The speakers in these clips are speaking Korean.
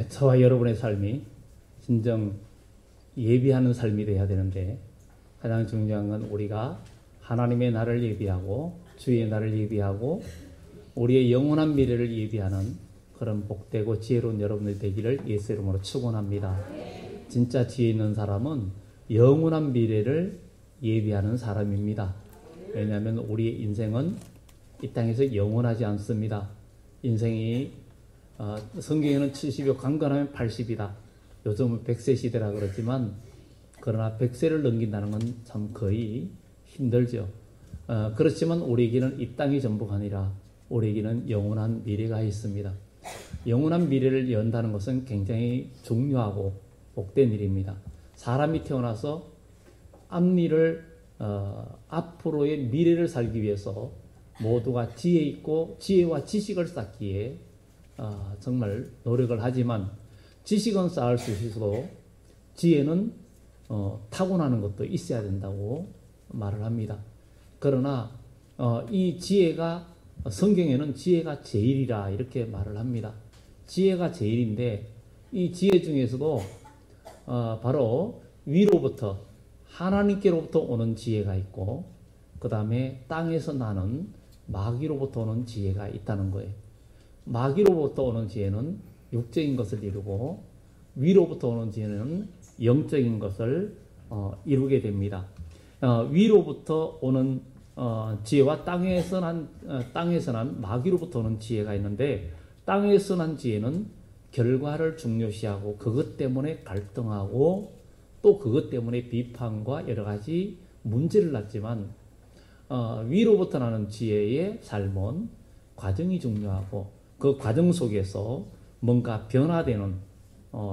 저와 여러분의 삶이 진정 예비하는 삶이 되어야 되는데, 가장 중요한 건 우리가 하나님의 날을 예비하고 주의 날을 예비하고 우리의 영원한 미래를 예비하는 그런 복되고 지혜로운 여러분들 되기를 예수 이름으로 축원합니다. 진짜 지혜 있는 사람은 영원한 미래를 예비하는 사람입니다. 왜냐하면 우리의 인생은 이 땅에서 영원하지 않습니다. 인생이 성경에는 70이요 강건하면 80이다. 요즘은 100세 시대라 그러지만, 그러나 100세를 넘긴다는 건 참 거의 힘들죠. 그렇지만 우리에게는 이 땅이 전부가 아니라 우리에게는 영원한 미래가 있습니다. 영원한 미래를 연다는 것은 굉장히 중요하고 복된 일입니다. 사람이 태어나서 앞일을 앞으로의 미래를 살기 위해서 모두가 지혜 있고 지혜와 지식을 쌓기에 정말 노력을 하지만, 지식은 쌓을 수 있어도 지혜는 타고나는 것도 있어야 된다고 말을 합니다. 그러나 이 지혜가, 성경에는 지혜가 제일이라 이렇게 말을 합니다. 지혜가 제일인데, 이 지혜 중에서도 바로 위로부터 하나님께로부터 오는 지혜가 있고, 그 다음에 땅에서 나는 마귀로부터 오는 지혜가 있다는 거예요. 마귀로부터 오는 지혜는 육적인 것을 이루고, 위로부터 오는 지혜는 영적인 것을 이루게 됩니다. 위로부터 오는 지혜와 땅에서 난 마귀로부터 오는 지혜가 있는데, 땅에서 난 지혜는 결과를 중요시하고 그것 때문에 갈등하고 또 그것 때문에 비판과 여러 가지 문제를 낳지만, 위로부터 나는 지혜의 삶은 과정이 중요하고 그 과정 속에서 뭔가 변화되는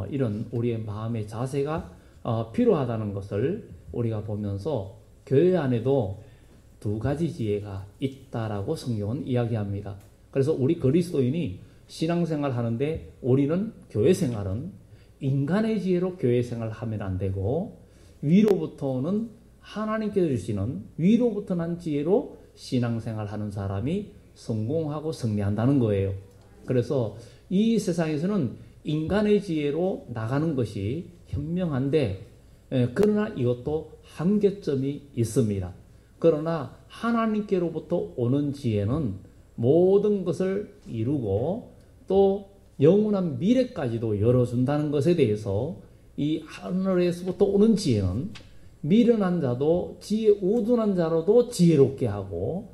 이런 우리의 마음의 자세가 필요하다는 것을 우리가 보면서, 교회 안에도 두 가지 지혜가 있다라고 성경은 이야기합니다. 그래서 우리 그리스도인이 신앙생활 하는데, 우리는 교회 생활은 인간의 지혜로 교회 생활을 하면 안 되고, 위로부터 오는 하나님께서 주시는 위로부터 난 지혜로 신앙생활 하는 사람이 성공하고 승리한다는 거예요. 그래서 이 세상에서는 인간의 지혜로 나가는 것이 현명한데, 그러나 이것도 한계점이 있습니다. 그러나 하나님께로부터 오는 지혜는 모든 것을 이루고 또 영원한 미래까지도 열어준다는 것에 대해서, 이 하늘에서부터 오는 지혜는 미련한 자도 우둔한 자로도 지혜롭게 하고,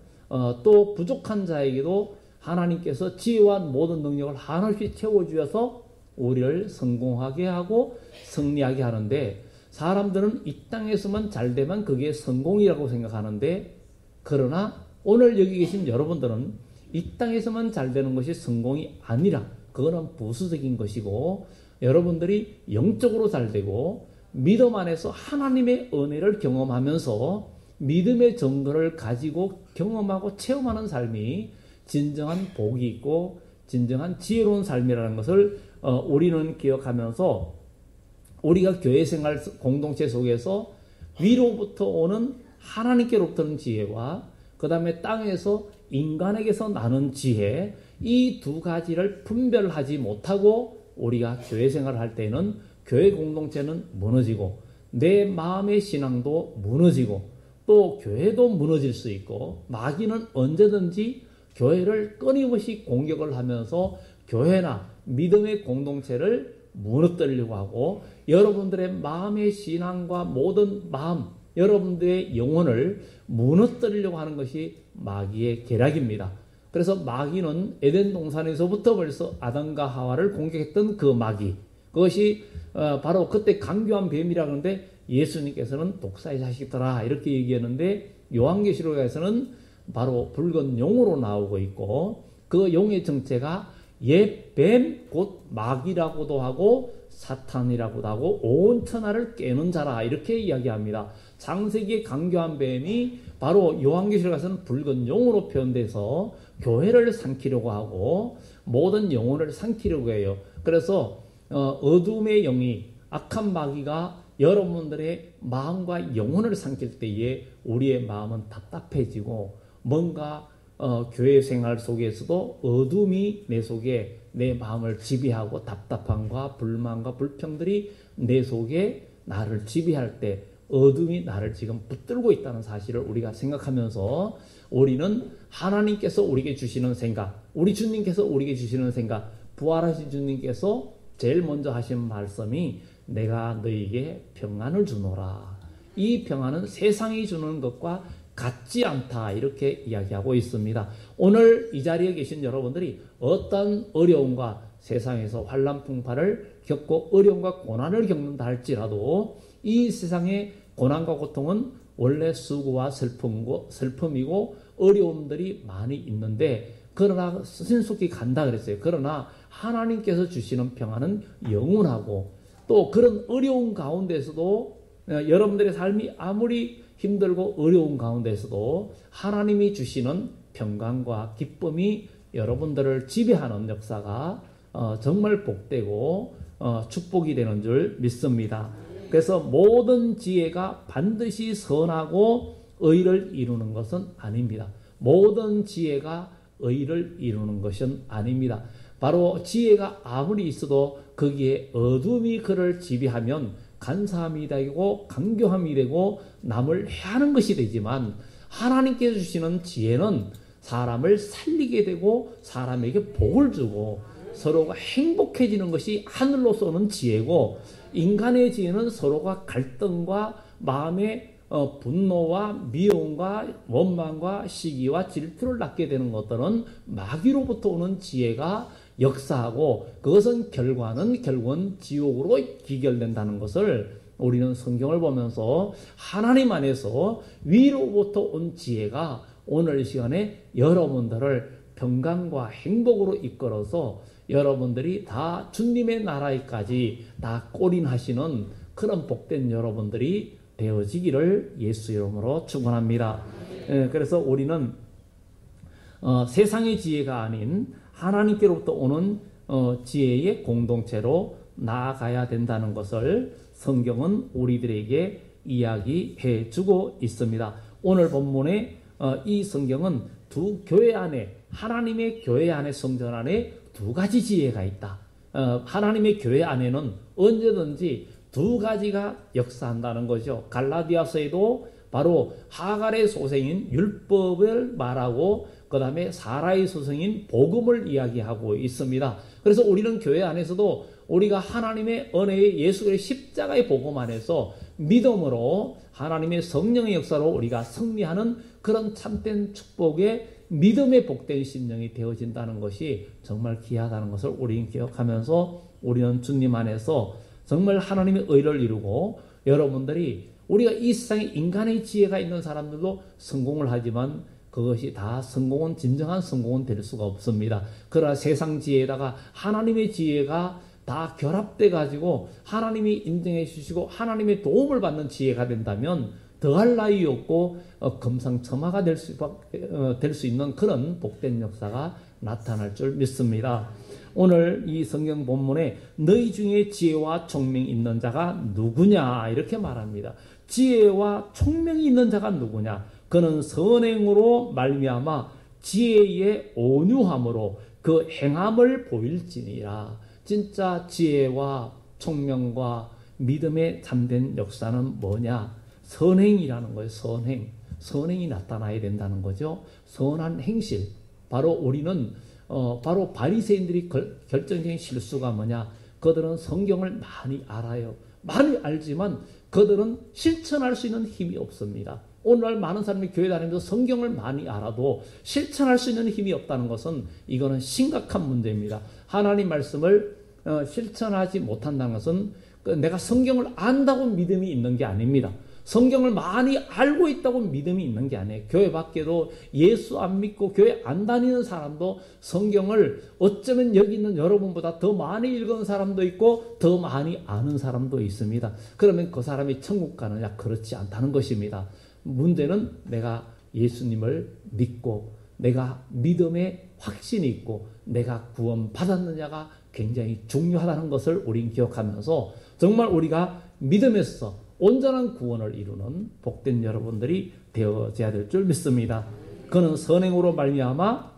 또 부족한 자에게도 하나님께서 지혜와 모든 능력을 한없이 채워주셔서 우리를 성공하게 하고 승리하게 하는데, 사람들은 이 땅에서만 잘 되면 그게 성공이라고 생각하는데, 그러나 오늘 여기 계신 여러분들은 이 땅에서만 잘 되는 것이 성공이 아니라 그거는 부수적인 것이고, 여러분들이 영적으로 잘 되고 믿음 안에서 하나님의 은혜를 경험하면서 믿음의 증거를 가지고 경험하고 체험하는 삶이 진정한 복이 있고 진정한 지혜로운 삶이라는 것을 우리는 기억하면서, 우리가 교회 생활 공동체 속에서 위로부터 오는 하나님께로부터 오는 지혜와 그 다음에 땅에서 인간에게서 나는 지혜, 이 두 가지를 분별하지 못하고 우리가 교회 생활을 할 때는 교회 공동체는 무너지고 내 마음의 신앙도 무너지고 또 교회도 무너질 수 있고, 마귀는 언제든지 교회를 끊임없이 공격을 하면서 교회나 믿음의 공동체를 무너뜨리려고 하고, 여러분들의 마음의 신앙과 모든 마음, 여러분들의 영혼을 무너뜨리려고 하는 것이 마귀의 계략입니다. 그래서 마귀는 에덴 동산에서부터 벌써 아담과 하와를 공격했던 그 마귀, 그것이 바로 그때 강교한 뱀이라 그러는데, 예수님께서는 독사의 자식들아 이렇게 얘기했는데, 요한계시록에서는 바로 붉은 용으로 나오고 있고, 그 용의 정체가 옛 뱀 곧 마귀라고도 하고 사탄이라고도 하고 온 천하를 깨는 자라 이렇게 이야기합니다. 창세기의 강교한 뱀이 바로 요한계시록에서는 붉은 용으로 표현돼서 교회를 삼키려고 하고 모든 영혼을 삼키려고 해요. 그래서 어둠의 영이, 악한 마귀가 여러분들의 마음과 영혼을 삼킬 때에 우리의 마음은 답답해지고, 뭔가 교회 생활 속에서도 어둠이 내 속에 내 마음을 지배하고 답답함과 불만과 불평들이 내 속에 나를 지배할 때 어둠이 나를 지금 붙들고 있다는 사실을 우리가 생각하면서 우리는 하나님께서 우리에게 주시는 생각, 우리 주님께서 우리에게 주시는 생각, 부활하신 주님께서 제일 먼저 하신 말씀이 내가 너희에게 평안을 주노라. 이 평안은 세상이 주는 것과 같지 않다, 이렇게 이야기하고 있습니다. 오늘 이 자리에 계신 여러분들이 어떤 어려움과 세상에서 환난 풍파를 겪고 어려움과 고난을 겪는다 할지라도 이 세상의 고난과 고통은 원래 수고와 슬픔이고 어려움들이 많이 있는데, 그러나 신속히 간다 그랬어요. 그러나 하나님께서 주시는 평안은 영원하고, 또 그런 어려운 가운데서도 여러분들의 삶이 아무리 힘들고 어려운 가운데서도 하나님이 주시는 평강과 기쁨이 여러분들을 지배하는 역사가 정말 복되고 축복이 되는 줄 믿습니다. 그래서 모든 지혜가 반드시 선하고 의를 이루는 것은 아닙니다. 모든 지혜가 의를 이루는 것은 아닙니다. 바로 지혜가 아무리 있어도 거기에 어둠이 그를 지배하면 간사함이 되고 강교함이 되고 남을 해하는 것이 되지만, 하나님께서 주시는 지혜는 사람을 살리게 되고 사람에게 복을 주고 서로가 행복해지는 것이 하늘로서 오는 지혜고, 인간의 지혜는 서로가 갈등과 마음의 분노와 미움과 원망과 시기와 질투를 낳게 되는 것들은 마귀로부터 오는 지혜가 역사하고, 그것은 결국은 지옥으로 기결된다는 것을 우리는 성경을 보면서 하나님 안에서 위로부터 온 지혜가 오늘 이 시간에 여러분들을 평강과 행복으로 이끌어서 여러분들이 다 주님의 나라에까지 다 골인하시는 그런 복된 여러분들이 되어지기를 예수 이름으로 축원합니다. 그래서 우리는 세상의 지혜가 아닌 하나님께로부터 오는 지혜의 공동체로 나아가야 된다는 것을 성경은 우리들에게 이야기해 주고 있습니다. 오늘 본문에 이 성경은 두 교회 안에, 하나님의 교회 안에, 성전 안에 두 가지 지혜가 있다. 하나님의 교회 안에는 언제든지 두 가지가 역사한다는 거죠. 갈라디아서에도 바로 하갈의 소생인 율법을 말하고 그 다음에 사라의 소생인 복음을 이야기하고 있습니다. 그래서 우리는 교회 안에서도 우리가 하나님의 은혜의 예수 그리스도의 십자가의 복음 안에서 믿음으로 하나님의 성령의 역사로 우리가 승리하는 그런 참된 축복의 믿음의 복된 심령이 되어진다는 것이 정말 귀하다는 것을 우리는 기억하면서 우리는 주님 안에서 정말 하나님의 의를 이루고, 여러분들이 우리가 이 세상에 인간의 지혜가 있는 사람들도 성공을 하지만 그것이 다 성공은, 진정한 성공은 될 수가 없습니다. 그러나 세상 지혜에다가 하나님의 지혜가 다 결합돼 가지고 하나님이 인정해 주시고 하나님의 도움을 받는 지혜가 된다면 더할 나위 없고 금상첨화가 될 수 있는 그런 복된 역사가 나타날 줄 믿습니다. 오늘 이 성경 본문에 너희 중에 지혜와 총명이 있는 자가 누구냐 이렇게 말합니다. 지혜와 총명이 있는 자가 누구냐? 그는 선행으로 말미암아 지혜의 온유함으로 그 행함을 보일지니라. 진짜 지혜와 총명과 믿음의 참된 역사는 뭐냐? 선행이라는 거예요. 선행이 나타나야 된다는 거죠. 선한 행실. 바로 우리는 바로 바리새인들이 결정적인 실수가 뭐냐? 그들은 성경을 많이 알아요. 많이 알지만 그들은 실천할 수 있는 힘이 없습니다. 오늘날 많은 사람이 교회 다니면서 성경을 많이 알아도 실천할 수 있는 힘이 없다는 것은 이거는 심각한 문제입니다. 하나님 말씀을 실천하지 못한다는 것은 내가 성경을 안다고 믿음이 있는 게 아닙니다. 성경을 많이 알고 있다고 믿음이 있는 게 아니에요. 교회 밖에도 예수 안 믿고 교회 안 다니는 사람도 성경을 어쩌면 여기 있는 여러분보다 더 많이 읽은 사람도 있고 더 많이 아는 사람도 있습니다. 그러면 그 사람이 천국 가느냐? 그렇지 않다는 것입니다. 문제는 내가 예수님을 믿고 내가 믿음에 확신이 있고 내가 구원받았느냐가 굉장히 중요하다는 것을 우린 기억하면서 정말 우리가 믿음에서 온전한 구원을 이루는 복된 여러분들이 되어져야 될 줄 믿습니다. 그는 선행으로 말미암아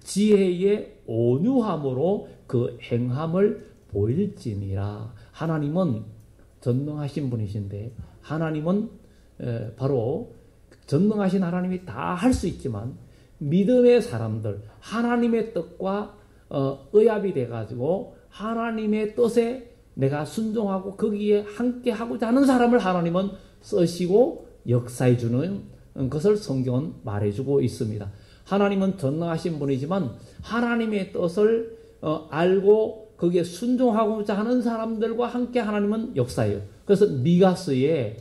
지혜의 온유함으로 그 행함을 보일지니라. 하나님은 전능하신 분이신데, 하나님은 바로 전능하신 하나님이 다 할 수 있지만 믿음의 사람들, 하나님의 뜻과 의합이 돼가지고 하나님의 뜻에 내가 순종하고 거기에 함께 하고자 하는 사람을 하나님은 쓰시고 역사해 주는 것을 성경은 말해주고 있습니다. 하나님은 전능하신 분이지만 하나님의 뜻을 알고 거기에 순종하고자 하는 사람들과 함께 하나님은 역사해요. 그래서 미가서에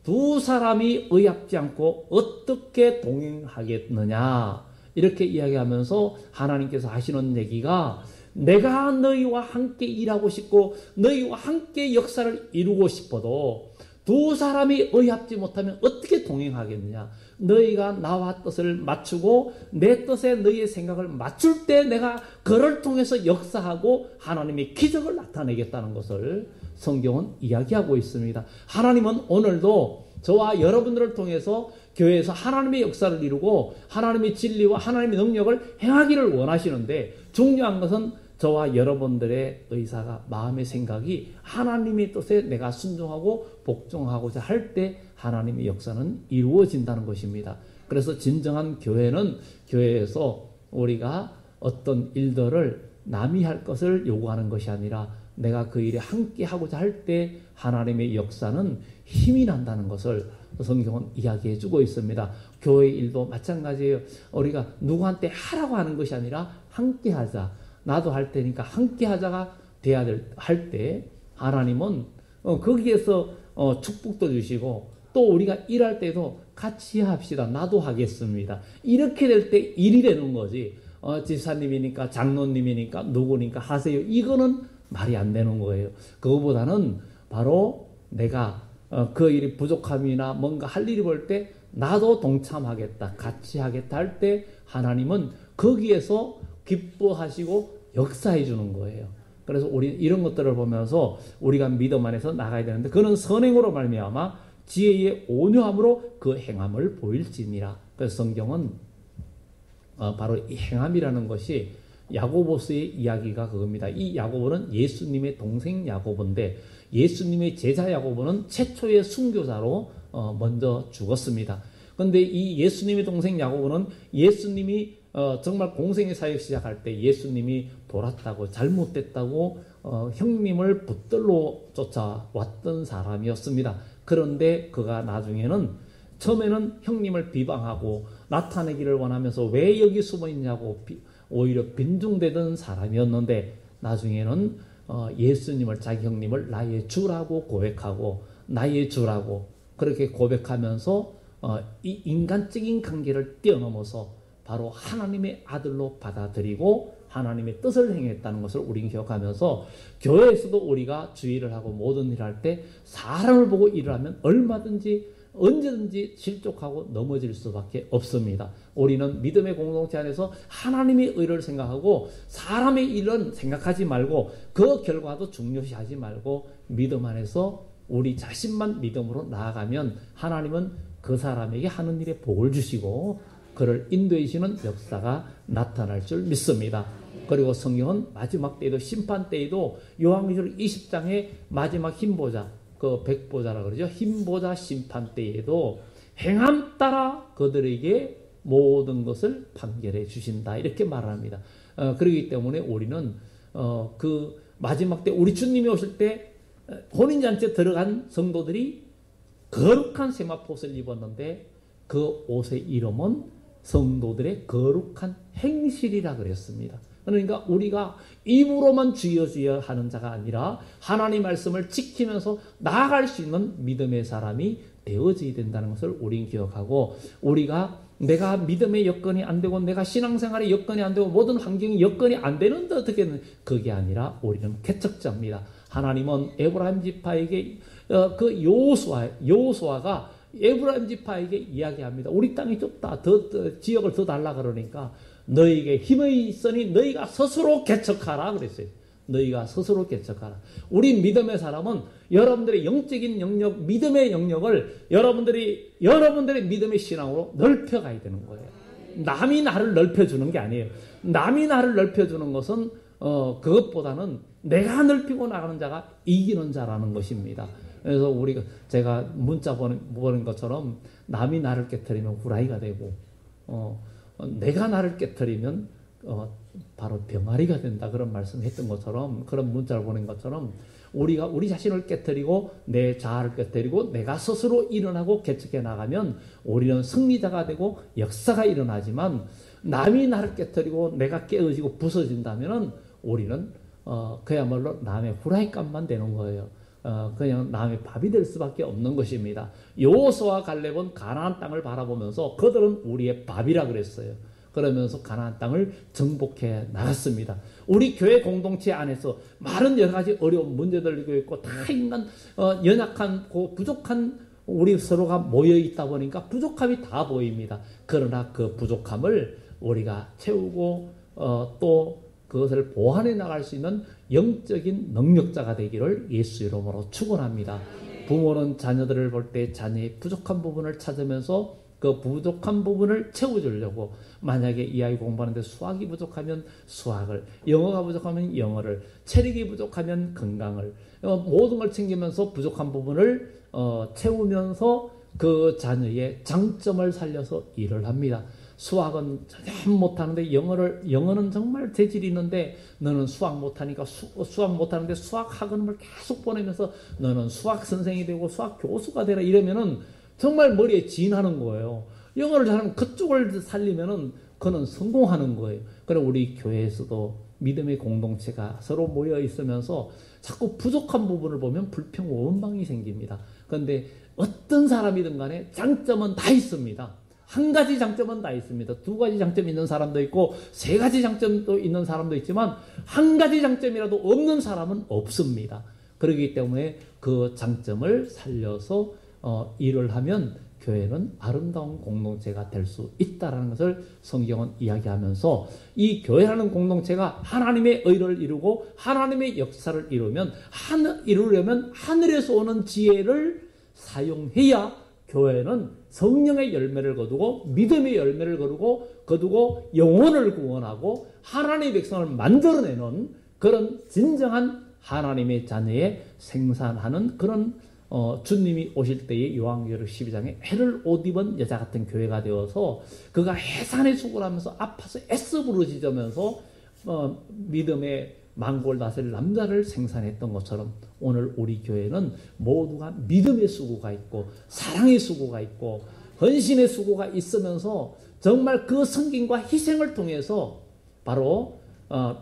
두 사람이 의합지 않고 어떻게 동행하겠느냐 이렇게 이야기하면서 하나님께서 하시는 얘기가, 내가 너희와 함께 일하고 싶고 너희와 함께 역사를 이루고 싶어도 두 사람이 의합지 못하면 어떻게 동행하겠느냐. 너희가 나와 뜻을 맞추고 내 뜻에 너희의 생각을 맞출 때 내가 그를 통해서 역사하고 하나님의 기적을 나타내겠다는 것을 성경은 이야기하고 있습니다. 하나님은 오늘도 저와 여러분들을 통해서 교회에서 하나님의 역사를 이루고 하나님의 진리와 하나님의 능력을 행하기를 원하시는데, 중요한 것은 저와 여러분들의 의사가, 마음의 생각이 하나님의 뜻에 내가 순종하고 복종하고자 할 때 하나님의 역사는 이루어진다는 것입니다. 그래서 진정한 교회는 교회에서 우리가 어떤 일들을 남이 할 것을 요구하는 것이 아니라 내가 그 일에 함께 하고자 할 때 하나님의 역사는 힘이 난다는 것을 성경은 이야기해 주고 있습니다. 교회 일도 마찬가지예요. 우리가 누구한테 하라고 하는 것이 아니라 함께 하자. 나도 할 테니까 함께 하자가 돼야 할 때 하나님은 거기에서 축복도 주시고 또 우리가 일할 때도 같이 합시다. 나도 하겠습니다. 이렇게 될 때 일이 되는 거지. 지사님이니까 장로님이니까 누구니까 하세요. 이거는 말이 안 되는 거예요. 그거보다는 바로 내가 그 일이 부족함이나 뭔가 할 일이 볼 때 나도 동참하겠다, 같이 하겠다 할 때 하나님은 거기에서 기뻐하시고 역사해 주는 거예요. 그래서 우리 이런 것들을 보면서 우리가 믿음 안에서 나가야 되는데, 그는 선행으로 말미암아 지혜의 온유함으로 그 행함을 보일지니라. 그래서 성경은 바로 이 행함이라는 것이 야고보서의 이야기가 그겁니다. 이 야고보는 예수님의 동생 야고보인데, 예수님의 제자 야고보는 최초의 순교자로 먼저 죽었습니다. 그런데 이 예수님의 동생 야고보는 예수님이 정말 공생의 사역 시작할 때 예수님이 돌았다고, 잘못됐다고 형님을 붙들러 쫓아왔던 사람이었습니다. 그런데 그가 나중에는, 처음에는 형님을 비방하고 나타내기를 원하면서 왜 여기 숨어 있냐고 오히려 빈중되던 사람이었는데, 나중에는 예수님을, 자기 형님을 나의 주라고 고백하고 나의 주라고 그렇게 고백하면서 이 인간적인 관계를 뛰어넘어서 바로 하나님의 아들로 받아들이고 하나님의 뜻을 행했다는 것을 우리는 기억하면서, 교회에서도 우리가 주의를 하고 모든 일을 할 때 사람을 보고 일을 하면 얼마든지 언제든지 실족하고 넘어질 수밖에 없습니다. 우리는 믿음의 공동체 안에서 하나님의 의를 생각하고 사람의 일은 생각하지 말고 그 결과도 중요시하지 말고 믿음 안에서 우리 자신만 믿음으로 나아가면 하나님은 그 사람에게 하는 일에 복을 주시고 그를 인도해주시는 역사가 나타날 줄 믿습니다. 그리고 성경은 마지막 때에도, 심판 때에도 요한계시록 20장의 마지막 흰보자, 그 백보자라 그러죠. 흰보자 심판 때에도 행함 따라 그들에게 모든 것을 판결해 주신다, 이렇게 말합니다. 그렇기 때문에 우리는 그 마지막 때 우리 주님이 오실 때 혼인잔치에 들어간 성도들이 거룩한 세마포옷을 입었는데 그 옷의 이름은 성도들의 거룩한 행실이라 그랬습니다. 그러니까 우리가 입으로만 주여 주여 하는 자가 아니라 하나님의 말씀을 지키면서 나아갈 수 있는 믿음의 사람이 되어져야 된다는 것을 우리는 기억하고, 우리가 내가 믿음의 여건이 안 되고 내가 신앙생활의 여건이 안 되고 모든 환경이 여건이 안 되는데 어떻게 하는, 그게 아니라 우리는 개척자입니다. 하나님은 에브라임 지파에게 그 여호수아가 에브라임 지파에게 이야기합니다. 우리 땅이 좁다, 지역을 더 달라 그러니까 너희에게 힘이 있으니 너희가 스스로 개척하라 그랬어요. 너희가 스스로 개척하라. 우리 믿음의 사람은 여러분들의 영적인 영역, 믿음의 영역을 여러분들의 믿음의 신앙으로 넓혀가야 되는 거예요. 남이 나를 넓혀주는 게 아니에요. 남이 나를 넓혀주는 것은 그것보다는 내가 넓히고 나가는 자가 이기는 자라는 것입니다. 그래서 제가 문자 보는 것처럼 남이 나를 깨트리면 후라이가 되고 내가 나를 깨트리면 바로 병아리가 된다, 그런 말씀했던 것처럼, 그런 문자를 보낸 것처럼 우리가 우리 자신을 깨트리고 내 자아를 깨트리고 내가 스스로 일어나고 개척해 나가면 우리는 승리자가 되고 역사가 일어나지만, 남이 나를 깨트리고 내가 깨어지고 부서진다면은 우리는 그야말로 남의 후라이값만 되는 거예요. 그냥 남의 밥이 될 수밖에 없는 것입니다. 여호수아와 갈렙은 가나안 땅을 바라보면서 그들은 우리의 밥이라 그랬어요. 그러면서 가나안 땅을 정복해 나갔습니다. 우리 교회 공동체 안에서 많은 여러 가지 어려운 문제들이 있고, 다 인간 연약한 부족한 우리 서로가 모여 있다 보니까 부족함이 다 보입니다. 그러나 그 부족함을 우리가 채우고 또 그것을 보완해 나갈 수 있는 영적인 능력자가 되기를 예수 이름으로 축원합니다. 부모는 자녀들을 볼 때 자녀의 부족한 부분을 찾으면서 그 부족한 부분을 채워주려고, 만약에 이 아이 공부하는데 수학이 부족하면 수학을, 영어가 부족하면 영어를, 체력이 부족하면 건강을, 모든 걸 챙기면서 부족한 부분을 채우면서 그 자녀의 장점을 살려서 일을 합니다. 수학은 전혀 못하는데 영어는 정말 재질이 있는데 너는 수학 못하니까 수학 못하는데 수학 학원을 계속 보내면서 너는 수학 선생이 되고 수학 교수가 되라, 이러면은 정말 머리에 진하는 거예요. 영어를 잘하면 그쪽을 살리면은 그는 성공하는 거예요. 그래, 우리 교회에서도 믿음의 공동체가 서로 모여 있으면서 자꾸 부족한 부분을 보면 불평 원망이 생깁니다. 그런데 어떤 사람이든 간에 장점은 다 있습니다. 한 가지 장점은 다 있습니다. 두 가지 장점이 있는 사람도 있고 세 가지 장점도 있는 사람도 있지만 한 가지 장점이라도 없는 사람은 없습니다. 그렇기 때문에 그 장점을 살려서 일을 하면 교회는 아름다운 공동체가 될 수 있다는 것을 성경은 이야기하면서, 이 교회라는 공동체가 하나님의 의를 이루고 하나님의 역사를 이루려면 하늘에서 오는 지혜를 사용해야 교회는 성령의 열매를 거두고 믿음의 열매를 거두고 영혼을 구원하고 하나님의 백성을 만들어내는 그런 진정한 하나님의 자녀의 생산하는 그런 주님이 오실 때의 요한계시록 12장에 해를 옷 입은 여자 같은 교회가 되어서 그가 해산의 수고를 하면서 아파서 애써 부르짖으면서 믿음의 만골 다스릴 남자를 생산했던 것처럼, 오늘 우리 교회는 모두가 믿음의 수고가 있고 사랑의 수고가 있고 헌신의 수고가 있으면서 정말 그 섬김과 희생을 통해서 바로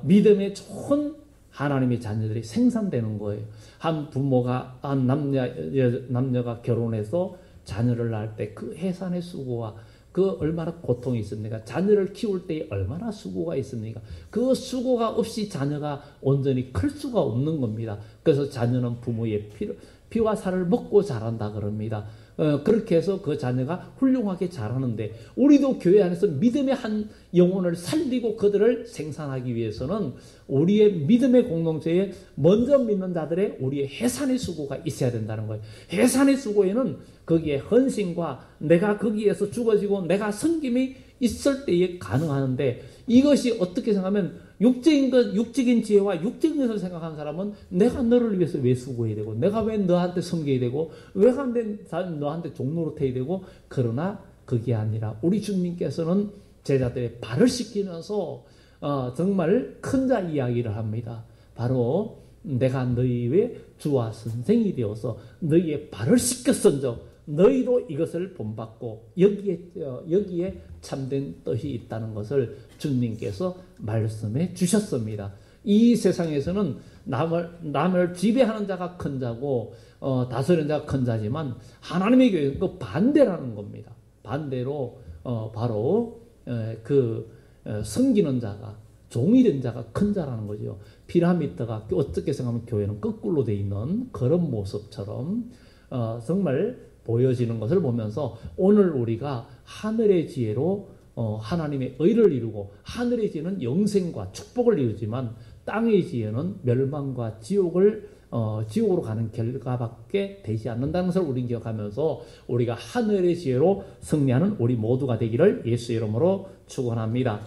믿음의 좋은 하나님의 자녀들이 생산되는 거예요. 한 부모가, 한 남녀가 결혼해서 자녀를 낳을 때 그 해산의 수고와 그 얼마나 고통이 있습니까? 자녀를 키울 때 얼마나 수고가 있습니까? 그 수고가 없이 자녀가 온전히 클 수가 없는 겁니다. 그래서 자녀는 부모의 피와 살을 먹고 자란다 그럽니다. 그렇게 해서 그 자녀가 훌륭하게 자라는데, 우리도 교회 안에서 믿음의 한 영혼을 살리고 그들을 생산하기 위해서는 우리의 믿음의 공동체에 먼저 믿는 자들의 우리의 해산의 수고가 있어야 된다는 거예요. 해산의 수고에는 거기에 헌신과 내가 거기에서 죽어지고 내가 섬김이 있을 때에 가능하는데, 이것이 어떻게 생각하면 육적인 지혜와 육적인 것을 생각하는 사람은 내가 너를 위해서 왜 수고해야 되고, 내가 왜 너한테 섬겨야 되고, 왜 너한테 종노릇해야 되고, 그러나 그게 아니라 우리 주님께서는 제자들의 발을 씻기면서 정말 큰 자 이야기를 합니다. 바로 내가 너희 위에 주와 선생이 되어서 너희의 발을 씻겼은즉 너희도 이것을 본받고 여기에 참된 뜻이 있다는 것을 주님께서 말씀해 주셨습니다. 이 세상에서는 남을 지배하는 자가 큰 자고 다스리는 자가 큰 자지만 하나님의 교회는 그 반대라는 겁니다. 반대로 바로 섬기는 자가, 종이 된 자가 큰 자라는 거죠. 피라미드가 어떻게 생각하면 교회는 거꾸로 되어 있는 그런 모습처럼 정말 보여지는 것을 보면서, 오늘 우리가 하늘의 지혜로 하나님의 의를 이루고, 하늘의 지혜는 영생과 축복을 이루지만 땅의 지혜는 멸망과 지옥을 지옥으로 가는 결과밖에 되지 않는다는 것을 우리는 기억하면서 우리가 하늘의 지혜로 승리하는 우리 모두가 되기를 예수 이름으로 축원합니다.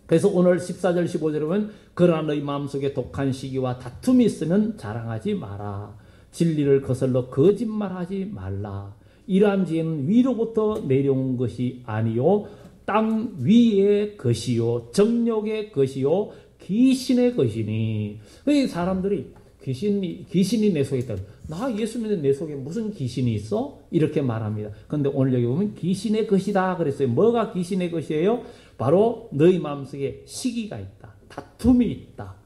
그래서 오늘 14절 15절에 보면 그러나 너희 마음속에 독한 시기와 다툼이 있으면 자랑하지 마라. 진리를 거슬러 거짓말하지 말라. 이러한 지혜는 위로부터 내려온 것이 아니요 땅 위의 것이요 정욕의 것이요 귀신의 것이니. 사람들이 귀신이 내 속에 있다. 나 예수 믿는 내 속에 무슨 귀신이 있어? 이렇게 말합니다. 그런데 오늘 여기 보면 귀신의 것이다 그랬어요. 뭐가 귀신의 것이에요? 바로 너희 마음속에 시기가 있다. 다툼이 있다.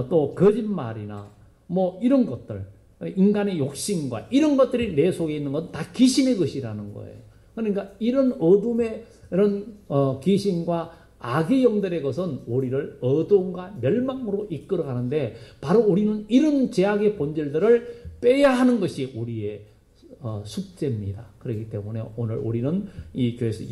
또 거짓말이나 뭐 이런 것들, 인간의 욕심과 이런 것들이 내 속에 있는 건 다 귀신의 것이라는 거예요. 그러니까 이런 어둠의 이런 귀신과 악의 영들의 것은 우리를 어두움과 멸망으로 이끌어가는데 바로 우리는 이런 죄악의 본질들을 빼야 하는 것이 우리의 숙제입니다. 그렇기 때문에 오늘 우리는 이 교회에서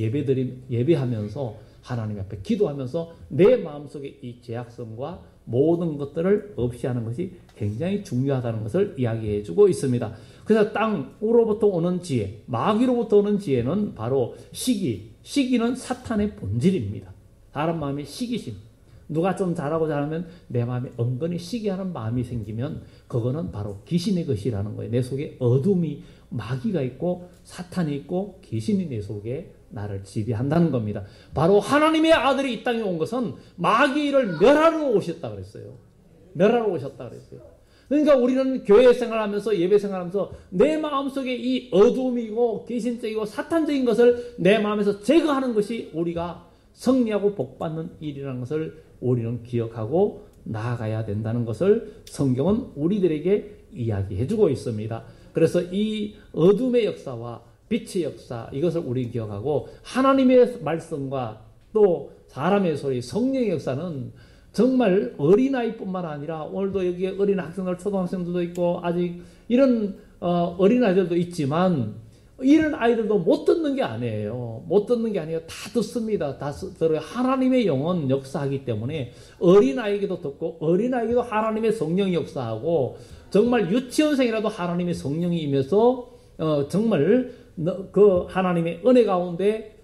예배하면서 하나님 앞에 기도하면서 내 마음속에 이 죄악성과 모든 것들을 없이 하는 것이 굉장히 중요하다는 것을 이야기해 주고 있습니다. 그래서 땅으로부터 오는 지혜, 마귀로부터 오는 지혜는 바로 시기는 사탄의 본질입니다. 사람 마음의 시기심. 누가 좀 잘하고 잘하면 내 마음에 은근히 시기하는 마음이 생기면 그거는 바로 귀신의 것이라는 거예요. 내 속에 어둠이 마귀가 있고 사탄이 있고 귀신이 내 속에 나를 지배한다는 겁니다. 바로 하나님의 아들이 이 땅에 온 것은 마귀를 멸하러 오셨다 그랬어요. 멸하러 오셨다 그랬어요. 그러니까 우리는 교회 생활하면서 예배 생활하면서 내 마음속에 이 어둠이고 귀신적이고 사탄적인 것을 내 마음에서 제거하는 것이 우리가 승리하고 복받는 일이라는 것을 우리는 기억하고 나아가야 된다는 것을 성경은 우리들에게 이야기해주고 있습니다. 그래서 이 어둠의 역사와 빛의 역사, 이것을 우리는 기억하고 하나님의 말씀과 또 사람의 소리, 성령의 역사는 정말 어린아이뿐만 아니라 오늘도 여기에 어린 학생들, 초등학생들도 있고 아직 이런 어린아이들도 있지만 이런 아이들도 못 듣는 게 아니에요. 못 듣는 게 아니에요. 다 듣습니다. 다 들어요. 하나님의 영은 역사하기 때문에 어린아이에게도 듣고 어린아이에게도 하나님의 성령이 역사하고 정말 유치원생이라도 하나님의 성령이 임해서 정말 그 하나님의 은혜 가운데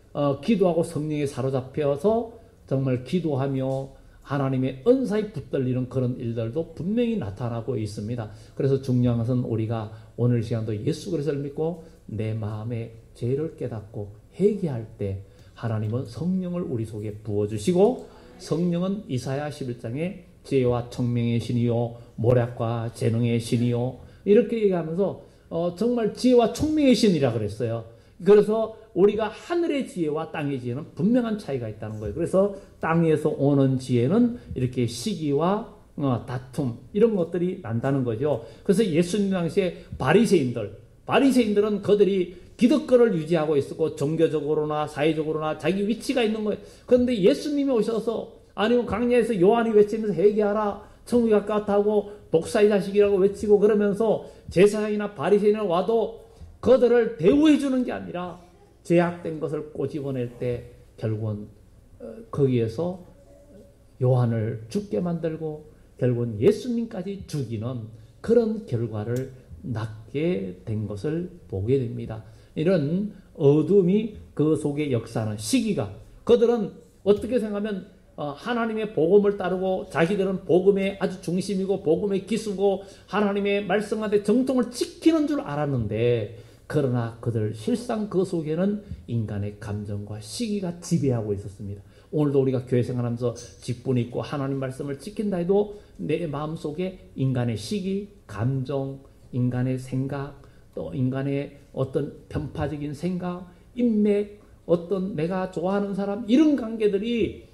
기도하고 성령에 사로잡혀서 정말 기도하며 하나님의 은사에 붙들리는 그런 일들도 분명히 나타나고 있습니다. 그래서 중요한 것은 우리가 오늘 시간도 예수 그리스도를 믿고 내 마음의 죄를 깨닫고 회개할 때 하나님은 성령을 우리 속에 부어주시고 성령은 이사야 11장에 지혜와 청명의 신이요 모략과 재능의 신이요 이렇게 얘기하면서 정말 지혜와 청명의 신이라 그랬어요. 그래서 우리가 하늘의 지혜와 땅의 지혜는 분명한 차이가 있다는 거예요. 그래서 땅에서 오는 지혜는 이렇게 시기와 다툼 이런 것들이 난다는 거죠. 그래서 예수님 당시에 바리새인들은 그들이 기득권을 유지하고 있었고 종교적으로나 사회적으로나 자기 위치가 있는 거예요. 그런데 예수님이 오셔서 아니면 광야에서 요한이 외치면서 회개하라 천국이 가깝다고 독사의 자식이라고 외치고 그러면서 제사장이나 바리새인을 와도 그들을 대우해 주는 게 아니라 죄악된 것을 꼬집어낼 때 결국은 거기에서 요한을 죽게 만들고 결국은 예수님까지 죽이는 그런 결과를 낳게 된 것을 보게 됩니다. 이런 어둠이 그 속에 역사하는 시기가 그들은 어떻게 생각하면 하나님의 복음을 따르고 자기들은 복음의 아주 중심이고 복음의 기수고 하나님의 말씀한테 정통을 지키는 줄 알았는데 그러나 그들 실상 그 속에는 인간의 감정과 시기가 지배하고 있었습니다. 오늘도 우리가 교회 생활하면서 직분이 있고 하나님 말씀을 지킨다 해도 내 마음속에 인간의 시기, 감정, 인간의 생각, 또 인간의 어떤 편파적인 생각, 인맥, 어떤 내가 좋아하는 사람 이런 관계들이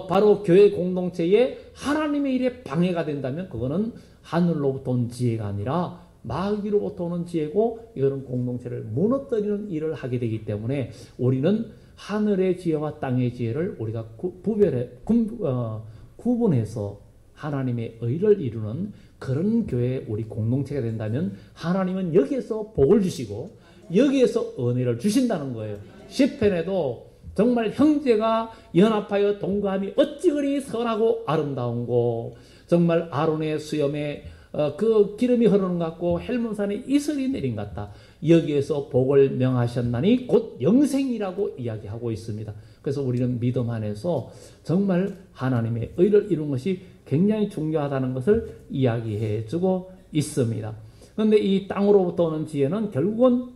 바로 교회 공동체에 하나님의 일에 방해가 된다면 그거는 하늘로부터 온 지혜가 아니라 마귀로부터 오는 지혜고 이거는 공동체를 무너뜨리는 일을 하게 되기 때문에 우리는 하늘의 지혜와 땅의 지혜를 우리가 구분해서 하나님의 의를 이루는 그런 교회 우리 공동체가 된다면 하나님은 여기에서 복을 주시고 여기에서 은혜를 주신다는 거예요. 시편에도 정말 형제가 연합하여 동거함이 어찌 그리 선하고 아름다운고 정말 아론의 수염에 그 기름이 흐르는 것 같고 헬몬산에 이슬이 내린 것 같다. 여기에서 복을 명하셨나니 곧 영생이라고 이야기하고 있습니다. 그래서 우리는 믿음 안에서 정말 하나님의 의를 이룬 것이 굉장히 중요하다는 것을 이야기해 주고 있습니다. 그런데 이 땅으로부터 오는 지혜는 결국은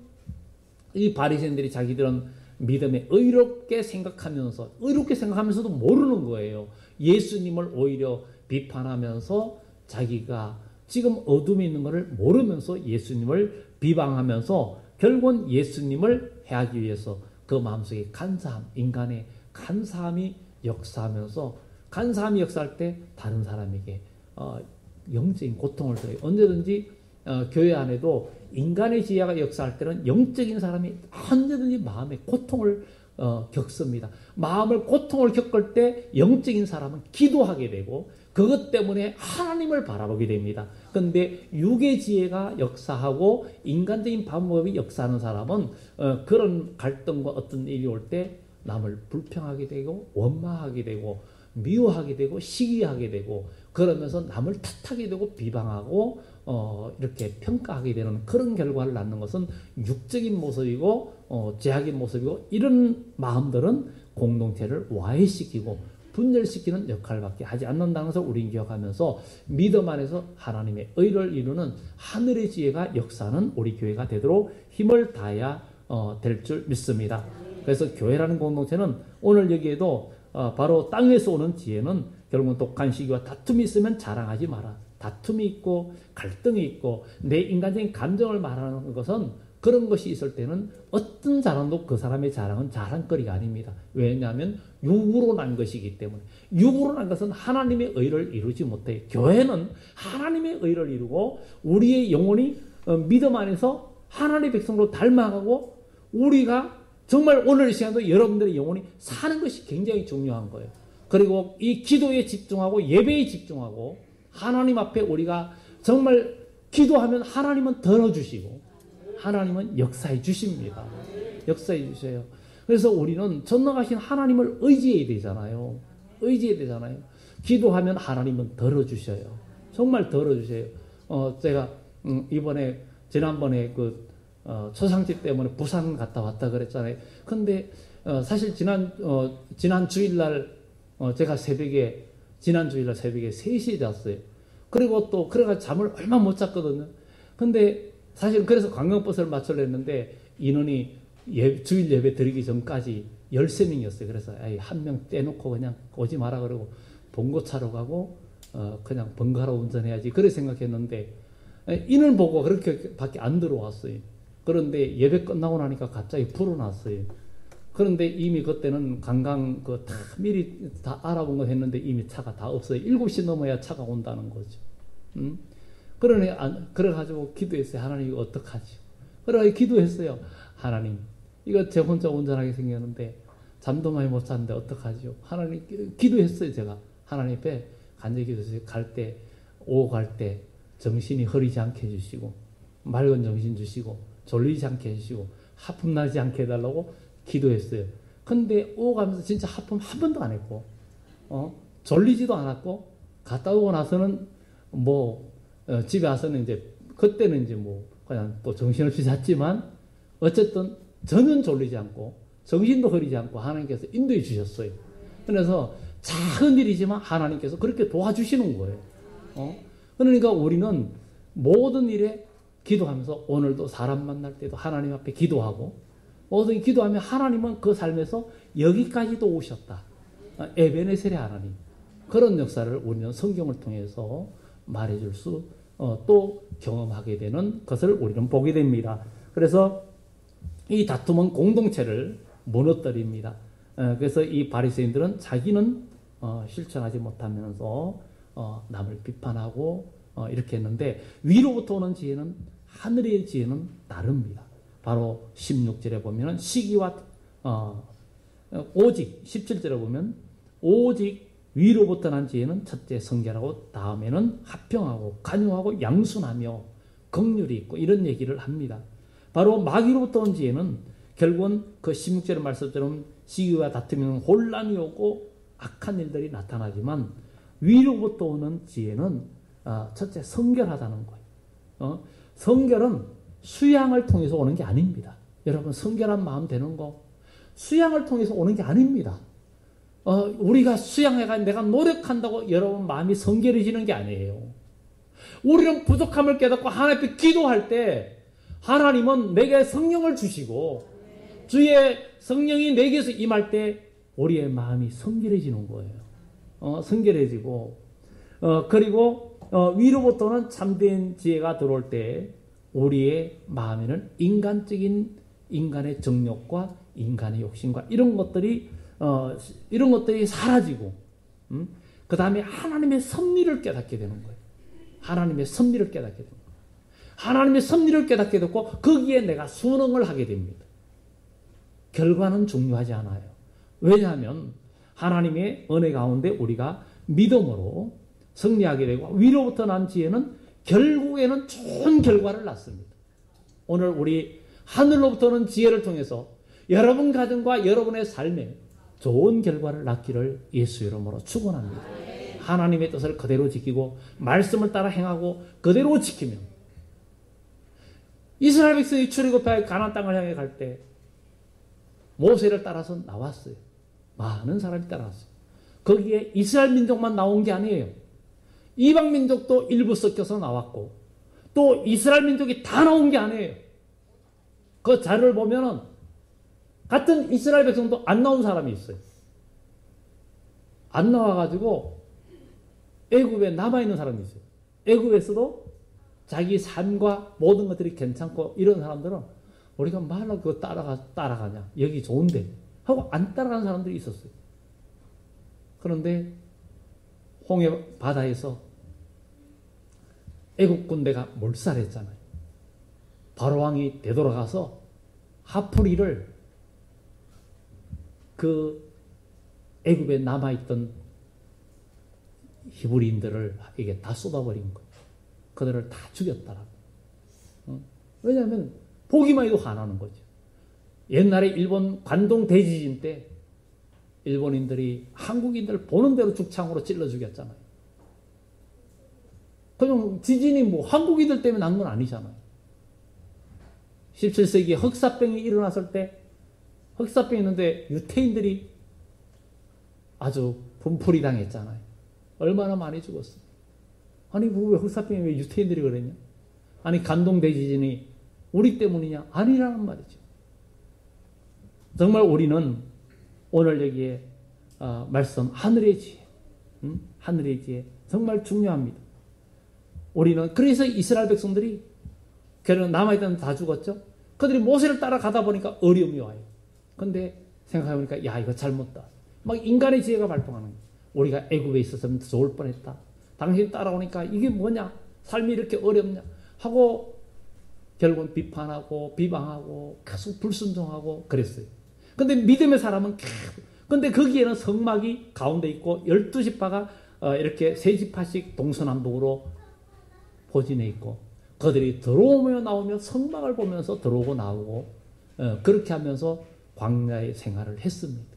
이 바리새인들이 자기들은 믿음에 의롭게 생각하면서도 모르는 거예요. 예수님을 오히려 비판하면서 자기가 지금 어둠에 있는 것을 모르면서 예수님을 비방하면서 결국은 예수님을 해하기 위해서 그 마음속에 인간의 간사함이 역사하면서 간사함이 역사할 때 다른 사람에게 영적인 고통을 줘요. 언제든지 교회 안에도 인간의 지혜가 역사할 때는 영적인 사람이 언제든지 마음의 고통을 겪습니다. 고통을 겪을 때 영적인 사람은 기도하게 되고 그것 때문에 하나님을 바라보게 됩니다. 그런데 육의 지혜가 역사하고 인간적인 방법이 역사하는 사람은 그런 갈등과 어떤 일이 올 때 남을 불평하게 되고 원망하게 되고 미워하게 되고 시기하게 되고 그러면서 남을 탓하게 되고 비방하고 이렇게 평가하게 되는 그런 결과를 낳는 것은 육적인 모습이고 죄악의 모습이고 이런 마음들은 공동체를 와해시키고 분열시키는 역할밖에 하지 않는다는 것을 우리는 기억하면서 믿음 안에서 하나님의 의를 이루는 하늘의 지혜가 역사하는 우리 교회가 되도록 힘을 다해야 될 줄 믿습니다. 그래서 교회라는 공동체는 오늘 여기에도 바로 땅에서 오는 지혜는 결국은 독한 시기와 다툼이 있으면 자랑하지 마라. 다툼이 있고 갈등이 있고 내 인간적인 감정을 말하는 것은 그런 것이 있을 때는 어떤 자랑도 그 사람의 자랑은 자랑거리가 아닙니다. 왜냐하면 육으로 난 것이기 때문에. 육으로 난 것은 하나님의 의를 이루지 못해요. 교회는 하나님의 의를 이루고 우리의 영혼이 믿음 안에서 하나님의 백성으로 닮아가고 우리가 정말 오늘 이 시간도 여러분들의 영혼이 사는 것이 굉장히 중요한 거예요. 그리고 이 기도에 집중하고 예배에 집중하고 하나님 앞에 우리가 정말 기도하면 하나님은 들어주시고 하나님은 역사해 주십니다. 역사해 주셔요. 그래서 우리는 전능하신 하나님을 의지해야 되잖아요. 기도하면 하나님은 들어주셔요. 정말 들어주셔요. 제가 지난번에 초상집 때문에 부산 갔다 왔다 그랬잖아요. 근데 사실 지난 주일날 제가 지난 주일날 새벽에 3시에 잤어요. 그리고 또 그래가지고 잠을 얼마 못 잤거든요. 근데 사실 그래서 관광버스를 맞추려 했는데 인원이 주일 예배 드리기 전까지 13명이었어요. 그래서 한 명 떼놓고 그냥 오지 마라 그러고 봉고차로 가고 그냥 번갈아 운전해야지 그래 생각했는데 인을 보고 그렇게 밖에 안 들어왔어요. 그런데 예배 끝나고 나니까 갑자기 불어났어요. 그런데 이미 그때는 관광 다 미리 다 알아본 거 했는데 이미 차가 다 없어요. 7시 넘어야 차가 온다는 거죠. 그래가지고 기도했어요. 하나님 이거 어떡하지? 그래가지고 기도했어요. 하나님 이거 제 혼자 운전하게 생겼는데 잠도 많이 못 잤는데 어떡하죠? 하나님 기도했어요. 제가 하나님 앞에 간절히 기도했어요. 오후 갈 때 정신이 흐리지 않게 해주시고 맑은 정신 주시고 졸리지 않게 해주시고 하품 나지 않게 해달라고 기도했어요. 근데 오고 가면서 진짜 하품 한 번도 안 했고 졸리지도 않았고 갔다 오고 나서는 집에 와서는 이제 그때는 이제 그냥 또 정신없이 잤지만 어쨌든 전혀 졸리지 않고 정신도 흐리지 않고 하나님께서 인도해 주셨어요. 그래서 작은 일이지만 하나님께서 그렇게 도와주시는 거예요. 그러니까 우리는 모든 일에 기도하면서 오늘도 사람 만날 때도 하나님 앞에 기도하고 모든 기도하면 하나님은 그 삶에서 여기까지도 오셨다. 에베네셀의 하나님. 그런 역사를 우리는 성경을 통해서 말해줄 또 경험하게 되는 것을 우리는 보게 됩니다. 그래서 이 다툼은 공동체를 무너뜨립니다. 그래서 이 바리새인들은 자기는 실천하지 못하면서 남을 비판하고 이렇게 했는데 위로부터 오는 지혜는 하늘의 지혜는 다릅니다. 바로 16절에 보면 시기와 오직 17절에 보면 오직 위로부터 난 지혜는 첫째 성결하고 다음에는 합평하고 간요하고 양순하며 긍휼이 있고 이런 얘기를 합니다. 바로 마귀로부터 온 지혜는 결국은 그 16절의 말씀처럼 시기와 다투면 혼란이 오고 악한 일들이 나타나지만 위로부터 오는 지혜는 첫째 성결하다는 거예요. 성결은 수양을 통해서 오는 게 아닙니다. 여러분 성결한 마음 되는 거 수양을 통해서 오는 게 아닙니다. 우리가 수양해가 내가 노력한다고 여러분 마음이 성결해지는 게 아니에요. 우리는 부족함을 깨닫고 하나님 앞에 기도할 때 하나님은 내게 성령을 주시고 주의 성령이 내게서 임할 때 우리의 마음이 성결해지는 거예요. 성결해지고 그리고 위로부터는 참된 지혜가 들어올 때 우리의 마음에는 인간의 정욕과 인간의 욕심과 이런 것들이 사라지고 그 다음에 하나님의 섭리를 깨닫게 되는 거예요. 하나님의 섭리를 깨닫게 됩니다. 하나님의 섭리를 깨닫게 되고 거기에 내가 순응을 하게 됩니다. 결과는 중요하지 않아요. 왜냐하면 하나님의 은혜 가운데 우리가 믿음으로 승리하게 되고 위로부터 난 지혜는 결국에는 좋은 결과를 낳습니다. 오늘 우리 하늘로부터는 지혜를 통해서 여러분 가정과 여러분의 삶에 좋은 결과를 낳기를 예수 이름으로 축원합니다. 하나님의 뜻을 그대로 지키고 말씀을 따라 행하고 그대로 지키면 이스라엘 백성이 출애굽해 가나안 땅을 향해 갈 때 모세를 따라서 나왔어요. 많은 사람이 따라왔어요. 거기에 이스라엘 민족만 나온 게 아니에요. 이방 민족도 일부 섞여서 나왔고 또 이스라엘 민족이 다 나온 게 아니에요. 그 자료를 보면은 같은 이스라엘 백성도 안 나온 사람이 있어요. 안 나와가지고 애굽에 남아있는 사람이 있어요. 애굽에서도 자기 삶과 모든 것들이 괜찮고 이런 사람들은 우리가 말로 그거 따라가냐 여기 좋은데 하고 안 따라가는 사람들이 있었어요. 그런데 홍해 바다에서 애굽 군대가 몰살했잖아요. 바로왕이 되돌아가서 하프리를 그 애굽에 남아있던 히브리인들에게 다 쏟아버린 거예요. 그들을 다 죽였다라고. 왜냐하면 보기만 해도 화나는 거죠. 옛날에 일본 관동 대지진 때 일본인들이 한국인들 보는 대로 죽창으로 찔러 죽였잖아요. 그냥 지진이 뭐 한국인들 때문에 난 건 아니잖아요. 17세기에 흑사병이 일어났을 때 흑사병이 있는데 유태인들이 아주 분풀이 당했잖아요. 얼마나 많이 죽었어요. 아니 왜 흑사병이 왜 유태인들이 그랬냐? 아니 관동 대지진이 우리 때문이냐? 아니라는 말이죠. 정말 우리는 오늘 여기에 말씀 하늘의 지혜, 하늘의 지혜 정말 중요합니다. 우리는 그래서 이스라엘 백성들이 걔는 남아있던 다 죽었죠. 그들이 모세를 따라가다 보니까 어려움이 와요. 근데 생각해보니까 야 이거 잘못다. 막 인간의 지혜가 발동하는 거예요. 우리가 애굽에 있었으면 더 좋을 뻔했다. 당신 따라오니까 이게 뭐냐? 삶이 이렇게 어렵냐? 하고 결국은 비판하고 비방하고 계속 불순종하고 그랬어요. 근데 믿음의 사람은 근데 거기에는 성막이 가운데 있고 12지파가 이렇게 3지파씩 동서남북으로 포진해 있고 그들이 들어오며 나오며 성막을 보면서 들어오고 나오고 그렇게 하면서 광야의 생활을 했습니다.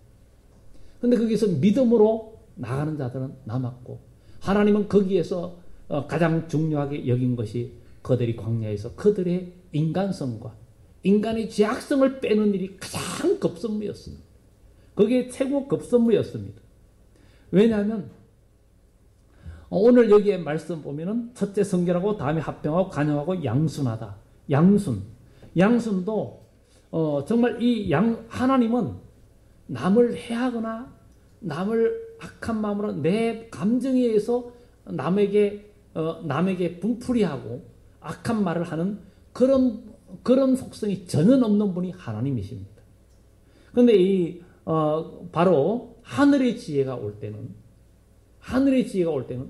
근데 거기서 믿음으로 나가는 자들은 남았고 하나님은 거기에서 가장 중요하게 여긴 것이 그들이 광야에서 그들의 인간성과 인간의 죄악성을 빼는 일이 가장 급선무였습니다. 그게 최고 급선무였습니다. 왜냐하면 오늘 여기에 말씀 보면은 첫째 성결하고 다음에 합병하고 간영하고 양순하다. 양순도 정말 하나님은 남을 해하거나 남을 악한 마음으로 내 감정에 의해서 남에게 분풀이하고 악한 말을 하는 그런 속성이 전혀 없는 분이 하나님이십니다. 그런데 바로 하늘의 지혜가 올 때는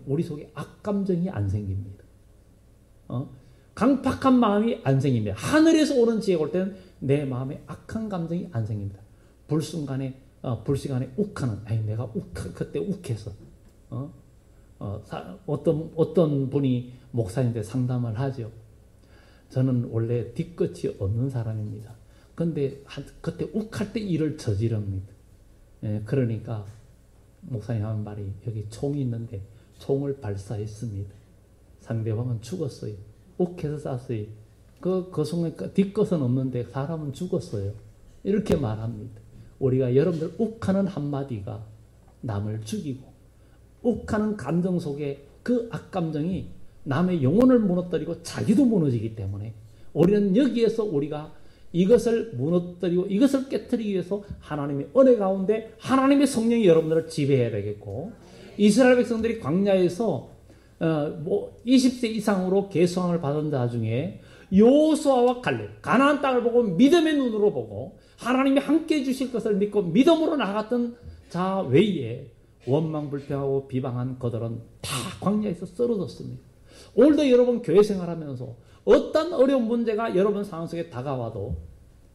우리 속에 악감정이 안 생깁니다. 강팍한 마음이 안 생깁니다. 하늘에서 오는 지혜가 올 때는 내 마음에 악한 감정이 안 생깁니다. 불시간에 욱하는, 내가 그때 욱해서, 어떤 분이 목사님한테 상담을 하죠. 저는 원래 뒤끝이 없는 사람입니다. 근데 그때 욱할 때 일을 저지릅니다. 그러니까 목사님 하는 말이 여기 총이 있는데 총을 발사했습니다. 상대방은 죽었어요. 욱해서 쐈어요. 그 손에 뒷것은 없는데 사람은 죽었어요. 이렇게 말합니다. 우리가 여러분들 욱하는 한마디가 남을 죽이고, 욱하는 감정 속에 그 악감정이 남의 영혼을 무너뜨리고 자기도 무너지기 때문에 우리는 여기에서 우리가 이것을 무너뜨리고 이것을 깨뜨리기 위해서 하나님의 은혜 가운데 하나님의 성령이 여러분들을 지배해야 되겠고, 이스라엘 백성들이 광야에서 20세 이상으로 계수함을 받은 자 중에 여호수아와 갈렙, 가나안 땅을 보고 믿음의 눈으로 보고 하나님이 함께 해주실 것을 믿고 믿음으로 나갔던 자 외에 원망불평하고 비방한 그들은 다 광야에서 쓰러졌습니다. 오늘도 여러분 교회 생활하면서 어떤 어려운 문제가 여러분 상황 속에 다가와도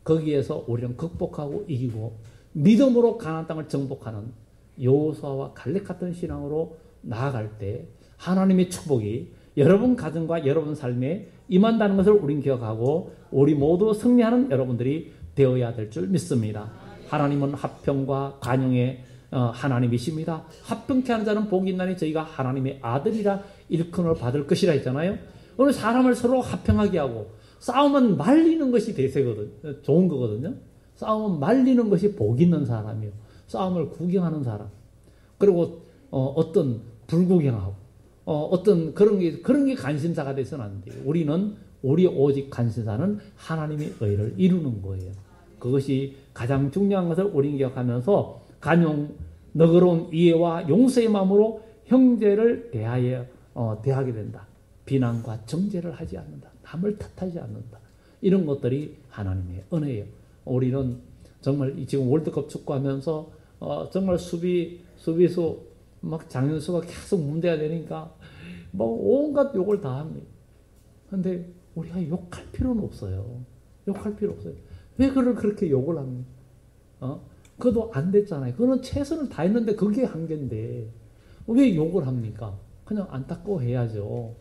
거기에서 우리는 극복하고 이기고 믿음으로 가나안 땅을 정복하는 여호수아와 갈렙 같은 신앙으로 나아갈 때 하나님의 축복이 여러분 가정과 여러분 삶에 임한다는 것을 우린 기억하고 우리 모두 승리하는 여러분들이 되어야 될 줄 믿습니다. 하나님은 화평과 관용의 하나님이십니다. 화평케 하는 자는 복이 있나니 저희가 하나님의 아들이라 일컬음을 받을 것이라 했잖아요. 오늘 사람을 서로 화평하게 하고, 싸움은 말리는 것이 대세거든, 좋은 거거든요. 싸움은 말리는 것이 복 있는 사람이요. 싸움을 구경하는 사람. 그리고 어떤 불구경하고 어떤 그런 게 관심사가 돼서는 안 돼요. 우리 오직 관심사는 하나님의 의를 이루는 거예요. 그것이 가장 중요한 것을 우리는 기억하면서 간용 너그러운 이해와 용서의 마음으로 형제를 대하게 된다. 비난과 정죄를 하지 않는다. 남을 탓하지 않는다. 이런 것들이 하나님의 은혜예요. 우리는 정말 지금 월드컵 축구하면서 정말 수비수 막 장현수가 계속 문제가 되니까 뭐 온갖 욕을 다 합니다. 근데 우리가 욕할 필요는 없어요. 욕할 필요 없어요. 왜 그를 그렇게 욕을 합니까? 그것도 안 됐잖아요. 그거는 최선을 다했는데 그게 한계인데 왜 욕을 합니까? 그냥 안타까워해야죠.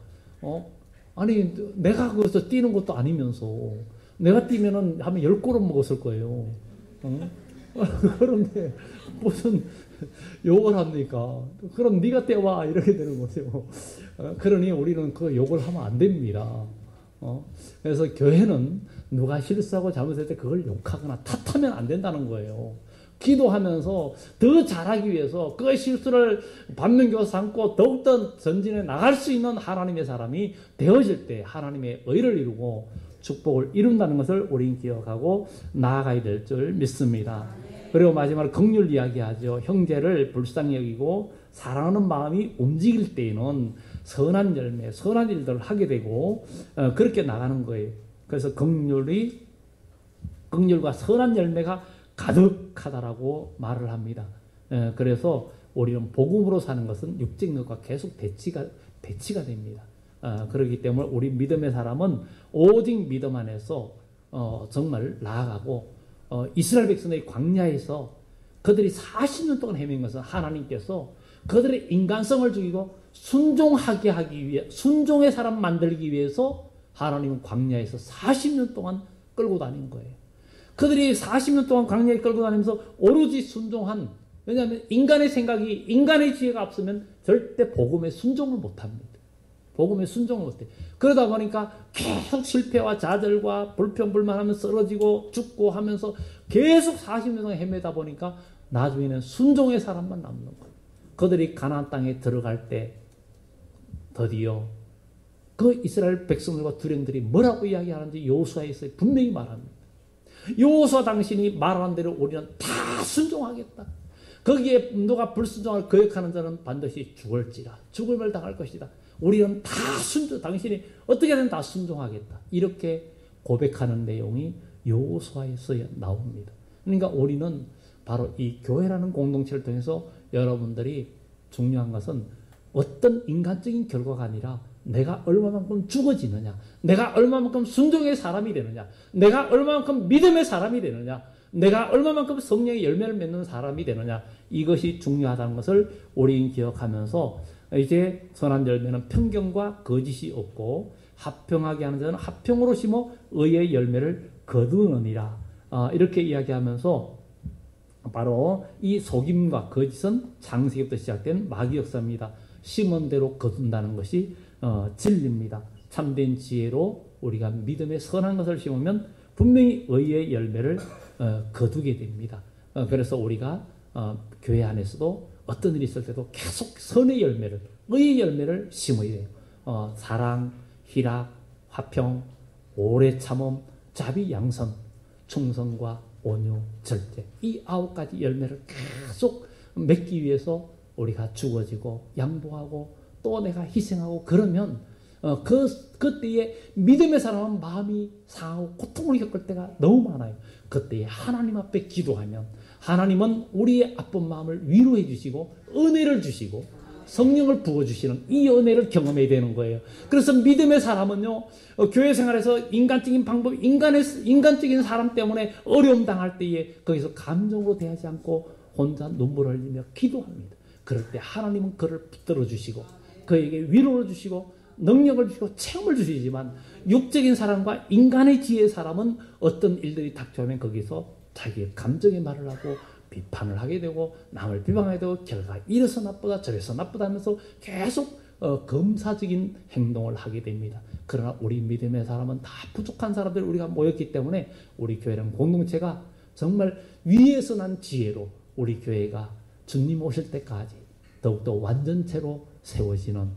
아니 내가 거기서 뛰는 것도 아니면서 내가 뛰면은 하면 10골은 먹었을 거예요. 그런데 무슨 욕을 합니까? 그럼 네가 떼와 이렇게 되는 거죠. 그러니 우리는 그 욕을 하면 안 됩니다. 그래서 교회는 누가 실수하고 잘못할 때 그걸 욕하거나 탓하면 안 된다는 거예요. 기도하면서 더 잘하기 위해서 그 실수를 반면교사 삼고 더욱더 전진해 나갈 수 있는 하나님의 사람이 되어질 때 하나님의 의를 이루고 축복을 이룬다는 것을 우리는 기억하고 나아가야 될 줄 믿습니다. 그리고 마지막으로 긍휼 이야기하죠. 형제를 불쌍히 여기고 사랑하는 마음이 움직일 때에는 선한 열매, 선한 일들을 하게 되고 그렇게 나가는 거예요. 그래서 긍휼과 선한 열매가 가득하다라고 말을 합니다. 그래서 우리는 복음으로 사는 것은 육적 것과 계속 대치가 됩니다. 그렇기 때문에 우리 믿음의 사람은 오직 믿음 안에서 정말 나아가고 이스라엘 백성의 광야에서 그들이 40년 동안 헤맨 것은 하나님께서 그들의 인간성을 죽이고 순종하게 하기 위해 순종의 사람 만들기 위해서 하나님은 광야에서 40년 동안 끌고 다닌 거예요. 그들이 40년 동안 광야에 끌고 다니면서 오로지 순종한, 왜냐하면 인간의 생각이 인간의 지혜가 앞서면 절대 복음에 순종을 못합니다. 복음에 순종을 못해. 그러다 보니까 계속 실패와 좌절과 불평불만하면 쓰러지고 죽고 하면서 계속 40년 동안 헤매다 보니까 나중에는 순종의 사람만 남는 거예요. 그들이 가나안 땅에 들어갈 때 드디어 그 이스라엘 백성들과 두령들이 뭐라고 이야기하는지 여호수아에서 분명히 말합니다. 여호수아 당신이 말하는 대로 우리는 다 순종하겠다. 거기에 누가 불순종을 거역하는 자는 반드시 죽을지라, 죽음을 당할 것이다. 우리는 다 당신이 어떻게든 다 순종하겠다. 이렇게 고백하는 내용이 여호수아에서 나옵니다. 그러니까 우리는 바로 이 교회라는 공동체를 통해서 여러분들이 중요한 것은 어떤 인간적인 결과가 아니라 내가 얼마만큼 죽어지느냐, 내가 얼마만큼 순종의 사람이 되느냐, 내가 얼마만큼 믿음의 사람이 되느냐, 내가 얼마만큼 성령의 열매를 맺는 사람이 되느냐, 이것이 중요하다는 것을 우리는 기억하면서 이제 선한 열매는 편견과 거짓이 없고 합평하게 하는 자는 합평으로 심어 의의 열매를 거두느니라. 이렇게 이야기하면서 바로 이 속임과 거짓은 창세기부터 시작된 마귀 역사입니다. 심은 대로 거둔다는 것이 진리입니다. 참된 지혜로 우리가 믿음의 선한 것을 심으면 분명히 의의 열매를 거두게 됩니다. 그래서 우리가 교회 안에서도 어떤 일이 있을 때도 계속 선의 열매를, 의의 열매를 심어야 돼요. 사랑, 희락, 화평, 오래 참음, 자비, 양선, 충성과 온유, 절제, 이 9가지 열매를 계속 맺기 위해서 우리가 죽어지고 양보하고 또 내가 희생하고 그러면 그때에 믿음의 사람은 마음이 상하고 고통을 겪을 때가 너무 많아요. 그때에 하나님 앞에 기도하면 하나님은 우리의 아픈 마음을 위로해 주시고 은혜를 주시고 성령을 부어주시는 이 은혜를 경험해야 되는 거예요. 그래서 믿음의 사람은요, 교회 생활에서 인간적인 방법, 인간적인 사람 때문에 어려움 당할 때에 거기서 감정으로 대하지 않고 혼자 눈물을 흘리며 기도합니다. 그럴 때 하나님은 그를 붙들어 주시고 그에게 위로를 주시고 능력을 주시고 체험을 주시지만 육적인 사람과 인간의 지혜의 사람은 어떤 일들이 닥쳐오면 거기서 자기의 감정의 말을 하고 비판을 하게 되고 남을 비방하게 되고 결과 이래서 나쁘다 저래서 나쁘다 하면서 계속 검사적인 행동을 하게 됩니다. 그러나 우리 믿음의 사람은 다 부족한 사람들 우리가 모였기 때문에 우리 교회는 공동체가 정말 위에서 난 지혜로 우리 교회가 주님 오실 때까지 더욱더 완전체로 세워지는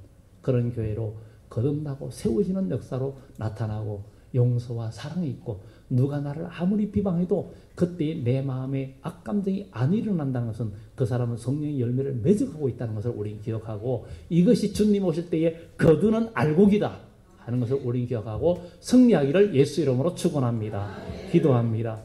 그런 교회로 거듭나고 세워지는 역사로 나타나고 용서와 사랑이 있고 누가 나를 아무리 비방해도 그때 내 마음에 악감정이 안 일어난다는 것은 그 사람은 성령의 열매를 맺어가고 있다는 것을 우리는 기억하고 이것이 주님 오실 때에 거두는 알곡이다 하는 것을 우리는 기억하고 승리하기를 예수 이름으로 축원합니다. 기도합니다.